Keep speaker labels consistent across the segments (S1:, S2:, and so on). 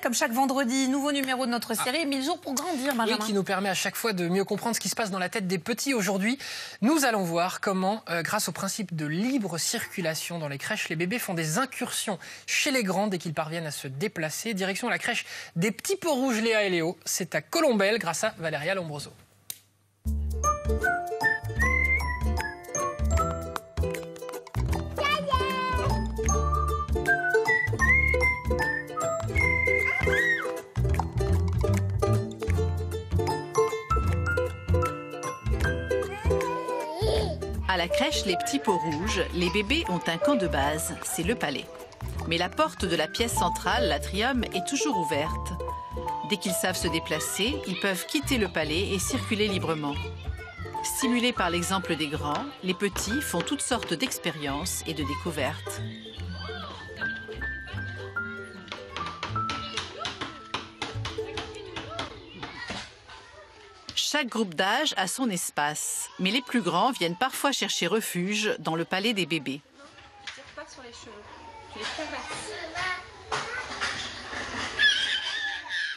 S1: Comme chaque vendredi, nouveau numéro de notre série, 1000 jours pour grandir, Benjamin.
S2: Oui, qui nous permet à chaque fois de mieux comprendre ce qui se passe dans la tête des petits. Aujourd'hui, nous allons voir comment, grâce au principe de libre circulation dans les crèches, les bébés font des incursions chez les grands dès qu'ils parviennent à se déplacer. Direction la crèche des petits peaux rouges Léa et Léo. C'est à Colombelles grâce à Valéria Lombroso.
S3: À la crèche Les Petits Pots Rouges, les bébés ont un camp de base, c'est le palais. Mais la porte de la pièce centrale, l'atrium, est toujours ouverte. Dès qu'ils savent se déplacer, ils peuvent quitter le palais et circuler librement. Stimulés par l'exemple des grands, les petits font toutes sortes d'expériences et de découvertes. Chaque groupe d'âge a son espace, mais les plus grands viennent parfois chercher refuge dans le palais des bébés.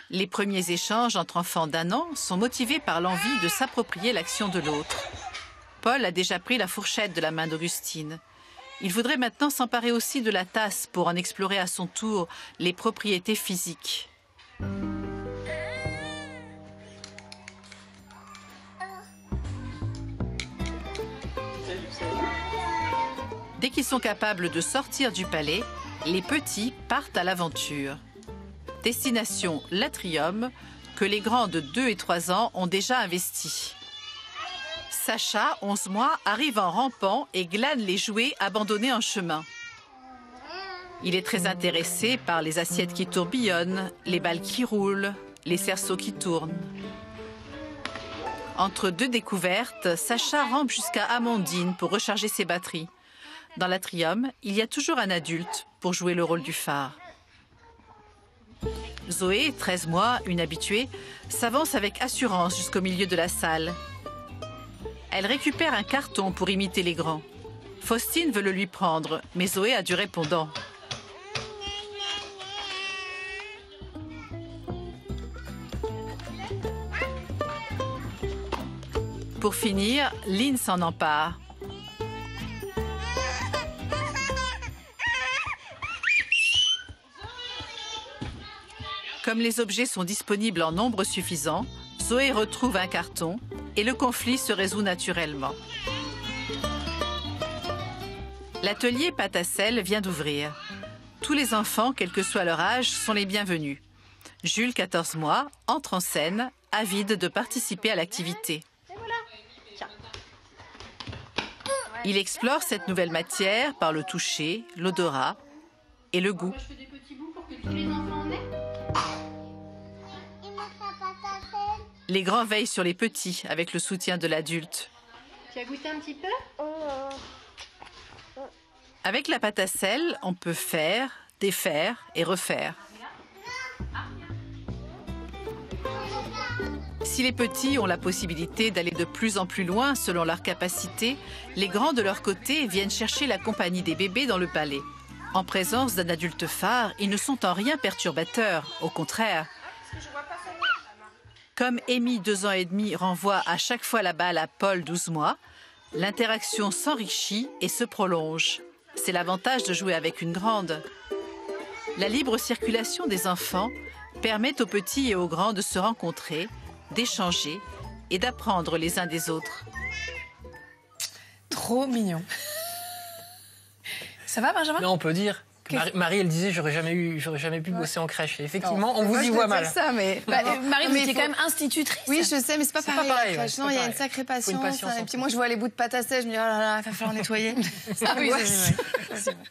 S3: Les premiers échanges entre enfants d'1 an sont motivés par l'envie de s'approprier l'action de l'autre. Paul a déjà pris la fourchette de la main d'Augustine. Il voudrait maintenant s'emparer aussi de la tasse pour en explorer à son tour les propriétés physiques. Dès qu'ils sont capables de sortir du palais, les petits partent à l'aventure. Destination l'atrium, que les grands de 2 et 3 ans ont déjà investi. Sacha, 11 mois, arrive en rampant et glane les jouets abandonnés en chemin. Il est très intéressé par les assiettes qui tourbillonnent, les balles qui roulent, les cerceaux qui tournent. Entre 2 découvertes, Sacha rampe jusqu'à Amandine pour recharger ses batteries. Dans l'atrium, il y a toujours un adulte pour jouer le rôle du phare. Zoé, 13 mois, une habituée, s'avance avec assurance jusqu'au milieu de la salle. Elle récupère un carton pour imiter les grands. Faustine veut le lui prendre, mais Zoé a du répondant. Pour finir, Lynn s'en empare. Comme les objets sont disponibles en nombre suffisant, Zoé retrouve un carton et le conflit se résout naturellement. L'atelier pâte à sel vient d'ouvrir. Tous les enfants, quel que soit leur âge, sont les bienvenus. Jules, 14 mois, entre en scène, avide de participer à l'activité. Il explore cette nouvelle matière par le toucher, l'odorat et le goût. Les grands veillent sur les petits avec le soutien de l'adulte.
S4: Tu as goûté un petit peu?
S3: Avec la pâte à sel, on peut faire, défaire et refaire. Si les petits ont la possibilité d'aller de plus en plus loin selon leurs capacités, les grands de leur côté viennent chercher la compagnie des bébés dans le palais. En présence d'un adulte phare, ils ne sont en rien perturbateurs, au contraire. Comme Amy, 2 ans et demi, renvoie à chaque fois la balle à Paul, 12 mois, l'interaction s'enrichit et se prolonge. C'est l'avantage de jouer avec une grande. La libre circulation des enfants permet aux petits et aux grands de se rencontrer, d'échanger et d'apprendre les uns des autres.
S1: Trop mignon. Ça va, Benjamin?
S2: Non, on peut dire. Marie, elle disait j'aurais jamais pu bosser en crèche. Et effectivement, on vous y voit mal.
S5: Ça, mais...
S1: Marie, vous étiez quand même institutrice.
S5: Oui, je sais, mais c'est pas pareil.
S2: Ouais,
S5: non, il y a une sacrée patience. Et puis moi, je vois les bouts de pâte à sèche, je me dis, oh là là, il va falloir nettoyer.
S1: Ah oui, c'est vrai.